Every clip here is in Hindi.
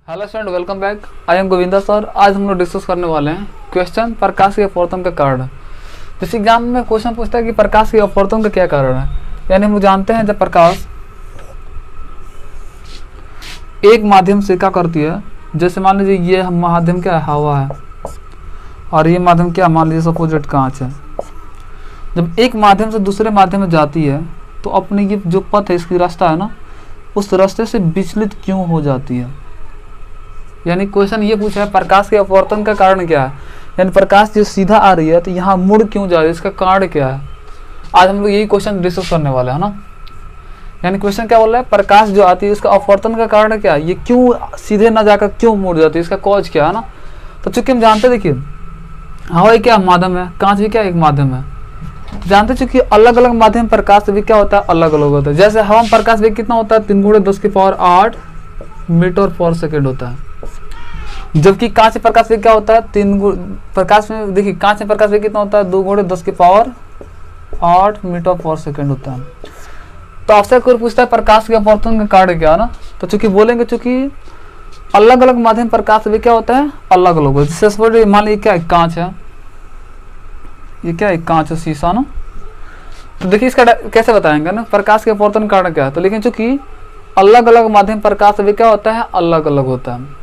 Hello student, welcome back. I am Govinda sir. आज हम लोग डिस्कस करने वाले हैं क्वेश्चन प्रकाश के अपवर्तन का कारण। जैसे एग्जाम में क्वेश्चन पूछता है कि प्रकाश के अपवर्तन का क्या कारण है, यानी हम जानते हैं जब प्रकाश एक माध्यम से क्या करती है, जैसे मान लीजिए ये माध्यम क्या है, हवा है, और ये माध्यम क्या, मान लीजिए सपोज कांच है। जब एक माध्यम से दूसरे माध्यम में जाती है तो अपनी ये जो पथ है, इसकी रास्ता है ना, उस रास्ते से विचलित क्यों हो जाती है। यानी क्वेश्चन ये पूछा है प्रकाश के अपवर्तन का कारण क्या है, यानी प्रकाश जो सीधा आ रही है तो यहाँ मुड़ क्यों जा रही है, इसका कारण क्या है। आज हम लोग यही क्वेश्चन डिस्कस करने वाले हैं ना। यानी क्वेश्चन क्या बोल रहा है, प्रकाश जो आती है उसका अपवर्तन का कारण क्या है, ये क्यों सीधे ना जाकर क्यों मुड़ जाती है, इसका कॉज क्या है ना। तो चूंकि हम जानते, देखिए हवा क्या माध्यम है, कांच भी क्या एक माध्यम है। जानते चूंकि अलग अलग माध्यम प्रकाश से भी क्या होता है, अलग अलग होता है। जैसे हवा में प्रकाश वेग कितना होता है, 3×10⁸ मीटर पर सेकेंड होता है। जबकि कांच में प्रकाश वेग क्या होता है, प्रकाश में देखिए कांच में प्रकाश वेग कितना होता है, 2×10⁸ मीटर पर सेकेंड होता है। तो आपसे कोई पूछता है प्रकाश के अपवर्तन का कारण क्या है ना, तो चूंकि बोलेंगे चूंकि अलग अलग माध्यम प्रकाश वेग क्या होता है, अलग अलग होता है। जैसे मान लीजिए क्या कांच है, ये क्या है, कांच है, शीशा ना। तो देखिए इसका कैसे बताएंगे ना प्रकाश के अपवर्तन कारण क्या है। तो लेकिन चूंकि अलग अलग माध्यम प्रकाश वेग क्या होता है, अलग अलग होता है।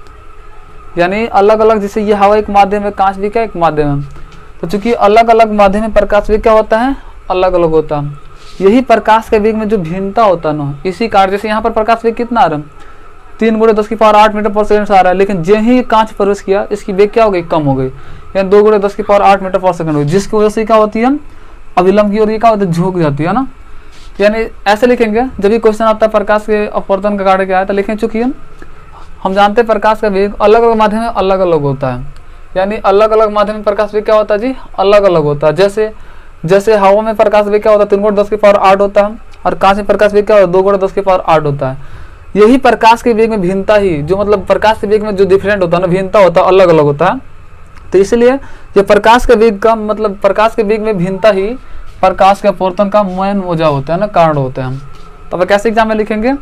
यानी अलग अलग, जैसे ये हवा एक माध्यम है, कांच भी क्या एक माध्यम है। तो चूंकि अलग अलग माध्यम में प्रकाश वेग क्या होता है, अलग अलग होता है। यही प्रकाश के वेग में जो भिन्नता होता है ना, इसी कारण जैसे यहाँ पर प्रकाश वेग कितना आ रहा है, 3×10⁸ मीटर पर सेकेंड आ रहा है, लेकिन जो ही कांच प्रवेश किया इसकी वेग क्या हो गई, कम हो गई, यानी 2×10⁸ मीटर पर सेकेंड हो गई, जिसकी वजह से क्या होती है, अविलंब की ओर ये क्या होती है, झुक जाती है ना। यानी ऐसे लिखेंगे जब भी क्वेश्चन आता है प्रकाश के अपवर्तन का कारण क्या है, तो लिखें चूंकि हम जानते हैं प्रकाश का वेग अलग अलग माध्यम में अलग अलग होता है। यानी अलग अलग माध्यम में प्रकाश वेग क्या होता है जी, अलग अलग होता है। जैसे हवा में प्रकाश वेग क्या होता है, 3×10⁸ होता है, और कांच में प्रकाश वेग क्या होता है, 2×10⁸ होता है। यही प्रकाश के वेग में भिन्नता ही, जो मतलब प्रकाश के वेग में जो डिफरेंट होता है ना, भिन्नता होता है, अलग अलग होता है। तो इसलिए ये प्रकाश के वेग का मतलब प्रकाश के वेग में भिन्नता ही प्रकाश के अपवर्तन का मेन वजह होता है ना, कारण होते हैं हम। तो अब कैसे एग्जाम में लिखेंगे,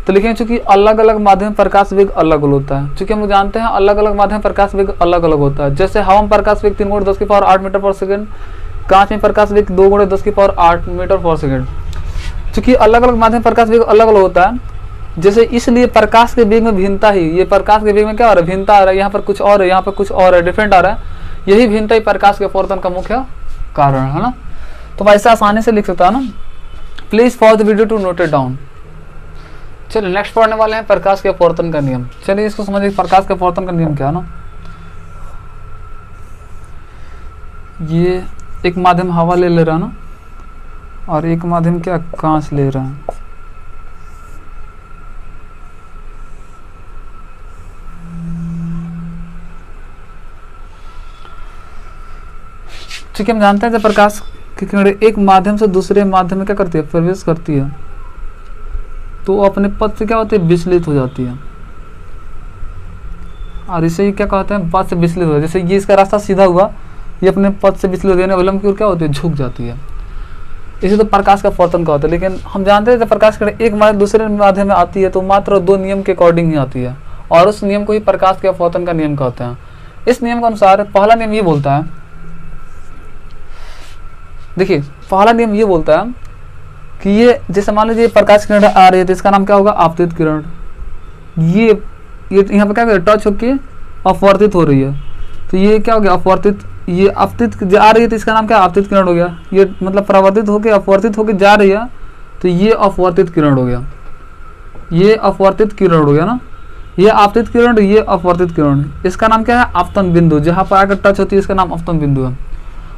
तो लिखेंगे चूंकि अलग अलग माध्यम प्रकाश वेग अलग अलग होता है। चूंकि हम जानते हैं अलग अलग माध्यम प्रकाश वेग अलग अलग होता है। जैसे हवा में प्रकाश वेग 3×10⁸ मीटर पर सेकेंड, कांच में प्रकाश वेग 2×10⁸ मीटर पर सेकेंड। चूंकि अलग अलग माध्यम प्रकाश वेग अलग अलग होता है, जैसे इसलिए प्रकाश के वेग में भिन्नता ही, ये प्रकाश के वेग में क्या आ रहा है, भिन्नता आ रहा है, यहाँ पर कुछ और है, यहाँ पर कुछ और है, डिफरेंट आ रहा है। यही भिन्नता ही प्रकाश के अपवर्तन का मुख्य कारण है ना। तो ऐसा आसानी से लिख सकता है ना। Please pause the video to note it down. चलिए नेक्स्ट पढ़ने वाले हैं प्रकाश के अपवर्तन का नियम। चलिए इसको समझिए, प्रकाश के अपवर्तन का नियम क्या है ना। ये एक माध्यम हवा ले रहा है ना, और एक माध्यम क्या कांच ले रहा है। चूंकि हम जानते हैं जब प्रकाश की किरणें एक माध्यम से दूसरे माध्यम में क्या करती है, प्रवेश करती है, तो वो अपने पथ से क्या होती है, विचलित हो जाती है। और इसे क्या कहते हैं, पथ से विचलित हो। जैसे ये इसका रास्ता सीधा हुआ, ये अपने पथ से विचलित होने विलंब की ओर क्या होती है, झुक जाती है। इसे तो प्रकाश का अपवर्तन का होता है। लेकिन हम जानते हैं जब प्रकाश की किरण एक माध्यम दूसरे माध्यम में आती है तो मात्र दो नियम के अकॉर्डिंग ही आती है, और उस नियम को ही प्रकाश के अपवर्तन का नियम कहते हैं। इस नियम के अनुसार पहला नियम ये बोलता है, देखिए पहला नियम ये बोलता है कि ये जैसे मान लीजिए प्रकाश किरण आ रही है तो इसका नाम क्या होगा, आपतित किरण। ये यहाँ पे क्या कर टच होके अपवर्तित हो रही है, तो ये क्या हो गया, अपवर्तित। ये आपतित आ रही है तो इसका नाम क्या, आपतित किरण हो गया। ये मतलब परावर्तित होके अपवर्तित होके जा रही है तो ये अपवर्तित किरण हो गया, ये अपवर्तित किरण हो गया ना। ये आपतित किरण, ये अपवर्तित किरण, इसका नाम क्या है, आपतन बिंदु। जहाँ पर आकर टच होती है इसका नाम आपतन बिंदु है।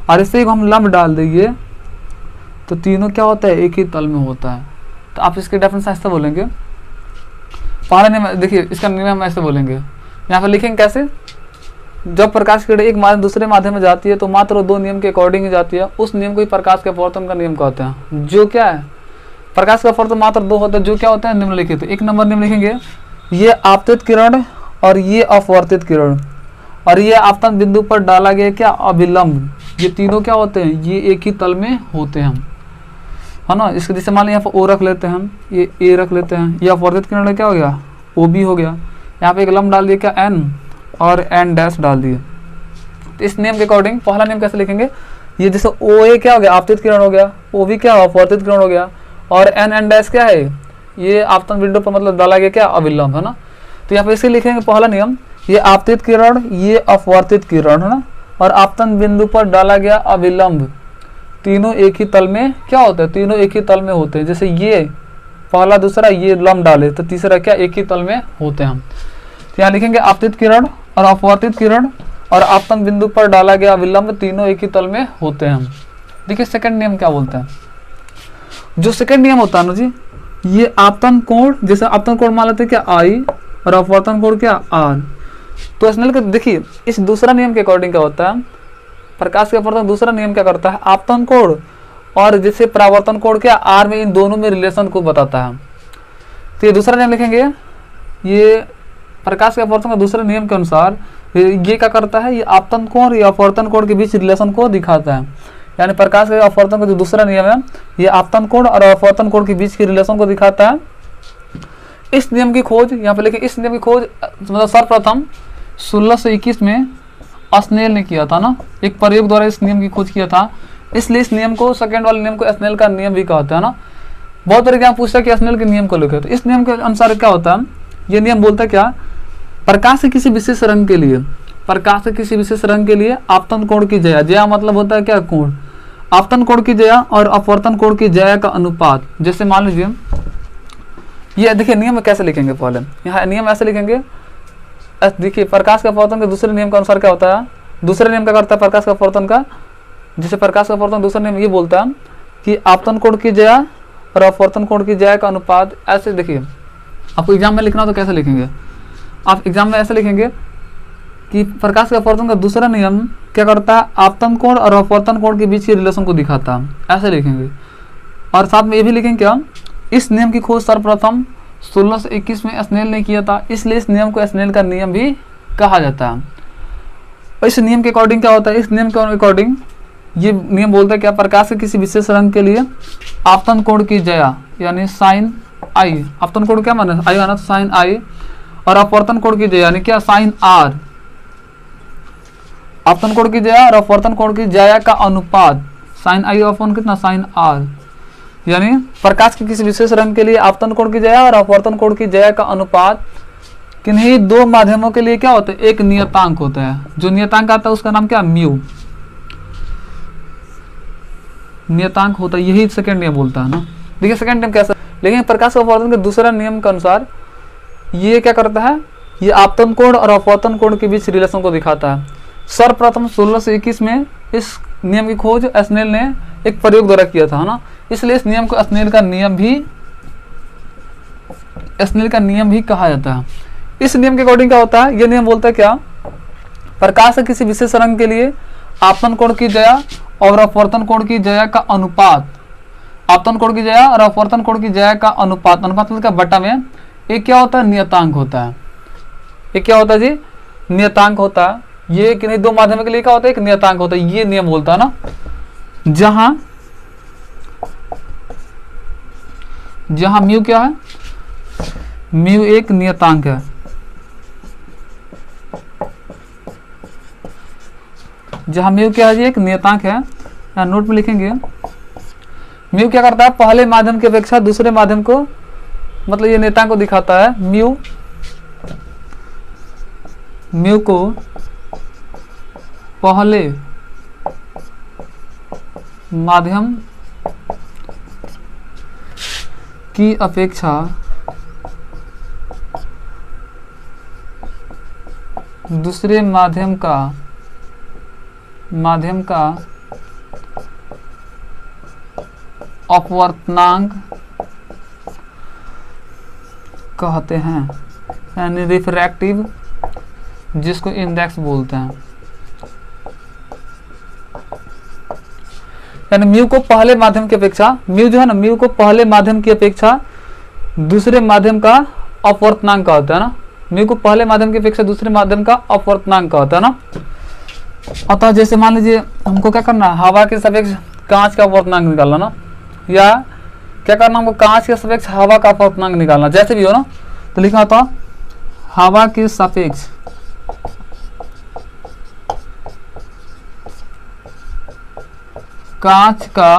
और इससे हम लंब डाल देंगे तो तीनों क्या होता है, एक ही तल में होता है। तो आप इसके डेफिनेशन ऐसे बोलेंगे, पहला नियम देखिए, इसका नियम ऐसे बोलेंगे, यहाँ पर लिखेंगे कैसे, जब प्रकाश की किरण एक माध्यम दूसरे माध्यम में जाती है तो मात्र दो नियम के अकॉर्डिंग ही जाती है। उस नियम को ही प्रकाश के अपवर्तन का नियम कहते हैं। जो क्या है, प्रकाश का अपवर्तन मात्र दो होता है, जो क्या होता है, निम्नलिखित। एक नंबर नियम लिखेंगे, ये आपतित किरण और ये अपवर्तित किरण, और ये आपतन बिंदु पर डाला गया क्या, अभिलंब। ये तीनों क्या होते हैं, ये एक ही तल में होते हैं, है ना। इसके जैसे मान लीजिए यहाँ पर ओ रख लेते हैं हम, ये ए रख लेते हैं, ये अपवर्तित किरण क्या हो गया, ओ बी हो गया। यहाँ पे एक लम्ब डाल दिए क्या n और n डैश डाल दिए। तो इस नियम के अकॉर्डिंग पहला नियम कैसे लिखेंगे, ये जैसे ओ ए क्या हो गया, आपतित किरण हो गया, ओ भी क्या हुआ, अपवर्तित किरण हो गया, और n डैश क्या है, ये आपतन बिंदु पर मतलब डाला गया क्या, अविलंब, है ना। तो यहाँ पे इसे लिखेंगे पहला नियम, ये आपतित किरण, ये अपवर्तित किरण, है ना, और आपतन बिंदु पर डाला गया अविलंब, तीनों एक ही तल में क्या होता है, तीनों एक ही तल में होते हैं। जैसे ये पहला दूसरा ये लंब डाले तो तीसरा क्या, एक ही तल में होते हैं हम। तो यहाँ लिखेंगे आपतित किरण और अपवर्तित किरण और आपतन बिंदु पर डाला गया अविलंब, तीनों एक ही तल में होते हैं हम। देखिए सेकंड नियम क्या बोलते हैं, जो सेकंड नियम होता है ना जी, ये आपतन कोण, जैसे आपतन कोण मान लेते हैं क्या आई और अपवर्तन कोण क्या आर। तो स्नेल का देखिए इस दूसरा नियम के अकॉर्डिंग क्या होता है, प्रकाश के अपवर्तन दूसरा नियम क्या करता है, आपतन कोण और जैसे परावर्तन कोण क्या आर में, इन दोनों में रिलेशन को बताता है। तो ये दूसरा नियम लिखेंगे, ये प्रकाश के अपवर्तन का दूसरे नियम के अनुसार ये क्या करता है, ये आपतन कोण या अपवर्तन कोण के बीच रिलेशन को दिखाता है। यानी प्रकाश के अपवर्तन का जो दूसरा नियम है, ये आपतन कोण और अपवर्तन कोण के बीच की रिलेशन को दिखाता है। इस नियम की खोज यहाँ पे लिखे, इस नियम की खोज मतलब सर्वप्रथम 1621 में स्नेल ने किया था ना, एक प्रयोग द्वारा इस नियम की खोज किया था। इसलिए इस नियम को, सेकंड वाले नियम को स्नेल का नियम भी कहते हैं ना। बहुत तरीके से पूछता है कि स्नेल के नियम को लिखे, तो इस नियम के अनुसार क्या होता है, ये नियम बोलता है क्या, प्रकाश के किसी विशेष रंग के लिए, प्रकाश के किसी विशेष रंग के लिए आपतन कोण की जया, जया मतलब होता है क्या, कोण, आपतन कोण की जया और अपवर्तन कोण की जया का अनुपात। जैसे मान लीजिए ये देखिए नियम कैसे लिखेंगे, पहले यहाँ नियम ऐसे लिखेंगे, देखिए प्रकाश का अपवर्तन के दूसरे नियम के अनुसार क्या होता है, दूसरे नियम क्या करता है प्रकाश का अपवर्तन का, जैसे प्रकाश का अपवर्तन दूसरा नियम ये बोलता है कि आपतन कोण की जया और अपवर्तन कोण की जया का अनुपात। ऐसे देखिए आपको एग्जाम में लिखना हो तो कैसे लिखेंगे, आप एग्जाम में ऐसे लिखेंगे कि प्रकाश के अपवर्तन का दूसरा नियम क्या करता है, आपतन कोण और अपवर्तन कोण के बीच की रिलेशन को दिखाता है, ऐसे लिखेंगे। और साथ में ये भी लिखेंगे क्या, इस नियम की खोज सर्वप्रथम 1621 में स्नेल ने किया था, इसलिए इस नियम को स्नेल का नियम भी कहा जाता है। और इस नियम के अकॉर्डिंग क्या होता है, इस नियम के अकॉर्डिंग ये नियम बोलता है क्या, प्रकाश के किसी विशेष रंग के लिए आपतन कोण की जया यानी साइन आई, आपतन कोण क्या माना, आई माना तो साइन आई, और अपवर्तन कोण की जया यानी क्या, साइन आर। आपतन कोण की जया और अपवर्तन कोण की जया का अनुपात, साइन आई अपॉन कितना, साइन आर। यानी प्रकाश के किसी विशेष रंग के लिए आपतन कोण की जया और अपवर्तन कोण की जया का अनुपात किन्हीं दो माध्यमों के लिए क्या होता है, एक नियतांक होता है। जो नियतांक आता है उसका नाम क्या, म्यू, नियतांक होता है, यही सेकंड नियम बोलता है ना। देखिए सेकंड नियम कैसा, लेकिन प्रकाश के अपवर्तन के दूसरा नियम के अनुसार ये क्या करता है, ये आपतन कोण और अपवर्तन कोण के बीच रिलेशन को दिखाता है। सर्वप्रथम 1621 में इस नियम की खोज स्नेल ने एक प्रयोग द्वारा किया था, है ना, इसलिए इस नियम को स्नेल का नियम भी कहा जाता है। इस नियम के अकॉर्डिंग क्या होता है, ये नियम बोलता है क्या, प्रकाश के किसी विशेष रंग के लिए आपतन कोण की जया और अपवर्तन कोण की जया का अनुपात, आपतन कोण की जया और अपवर्तन कोण की जया का अनुपात, अनुपात का बटा में एक क्या होता है, नियतांक होता है। एक क्या होता है जी, नियतांक होता है। ये किन्हीं दो माध्यम के लिए क्या होता है, एक नियतांक होता है, ये नियम बोलता है ना। जहां म्यू क्या है, म्यू एक नियतांक है, जहां म्यू क्या है जी, एक नियतांक है। यहाँ नोट में लिखेंगे, म्यू क्या करता है, पहले माध्यम की अपेक्षा दूसरे माध्यम को, मतलब ये नियतांक को दिखाता है। म्यू को पहले माध्यम की अपेक्षा दूसरे माध्यम का अपवर्तनांक कहते हैं, यानी रिफ्रैक्टिव, जिसको इंडेक्स बोलते हैं। यानी म्यू को पहले माध्यम की अपेक्षा, म्यू जो है ना, म्यू को पहले माध्यम की अपेक्षा दूसरे माध्यम का अपवर्तनांक कहते हैं ना। म्यू को पहले माध्यम की अपेक्षा दूसरे माध्यम का अपवर्तनांक कहते हैं ना। अतः जैसे मान लीजिए हमको क्या करना है, हवा के सापेक्ष कांच का अपवर्तनांक निकालना ना, या क्या करना हमको, कांच के सापेक्ष हवा का अपवर्तनांक निकालना, जैसे भी हो ना। तो लिखा था हवा के सापेक्ष कांच का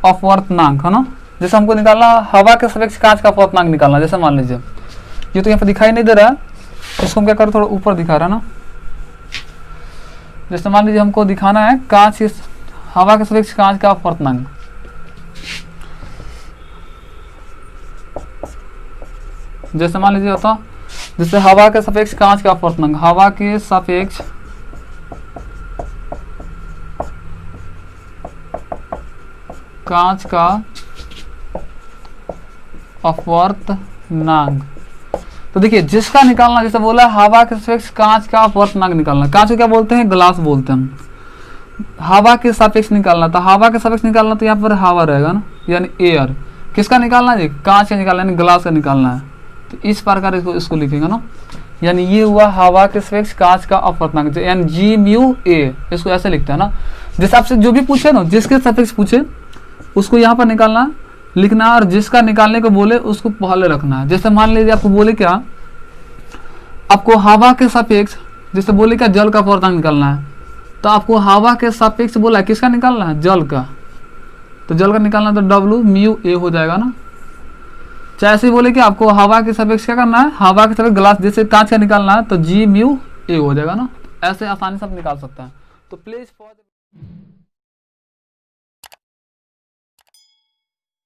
अपवर्तनांक है ना, जैसे हमको निकालना हवा के सापेक्ष कांच का अपवर्तनांक निकालना। जैसे मान लीजिए ये तो यहाँ पर दिखाई नहीं दे रहा है, इसको हम क्या करें, थोड़ा ऊपर दिखा रहा है ना। जैसे मान लीजिए हमको दिखाना है कांच के हवा के सापेक्ष कांच का अपवर्तनांक। जैसे मान लीजिए होता, जैसे हवा के सापेक्ष कांच का अपवर्तनांक, हवा के सापेक्ष कांच का अपवर्तनांक। तो देखिए जिसका निकालना, जैसे बोला हवा के सापेक्ष कांच का अपवर्तनांक निकालना, कांच को क्या बोलते हैं, ग्लास बोलते हैं हम। हवा के सापेक्ष निकालना, तो हवा के सापेक्ष निकालना तो यहाँ पर हवा रहेगा ना, यानी एयर। किसका निकालना है, कांच का निकालना यानी ग्लास का निकालना है। तो इस प्रकार इसको लिखेंगे ना, यानी ये हुआ हवा के सापेक्ष कांच का अपवर्तनांक, यानी जी म्यू ए, इसको ऐसे लिखते हैं ना। जैसे आपसे जो भी पूछे ना, जिसके सापेक्ष पूछे उसको यहाँ पर निकालना लिखना, और जिसका निकालने को बोले उसको पहले रखना है। जैसे मान लीजिए आपको बोले क्या, आपको हवा के सापेक्ष, जैसे बोले क्या जल का अपवर्तनांक निकालना है, तो आपको हवा के सापेक्ष बोला है किसका निकालना है, जल का। तो जल का निकालना तो डब्ल्यू म्यू ए हो जाएगा ना। चाहे ऐसे बोले कि आपको हवा के सापेक्ष क्या करना है, हवा के सापेक्ष ग्लास जैसे कांच का निकालना है, तो जी म्यू ए हो जाएगा ना। ऐसे आसानी से आप निकाल सकते हैं। तो प्लीज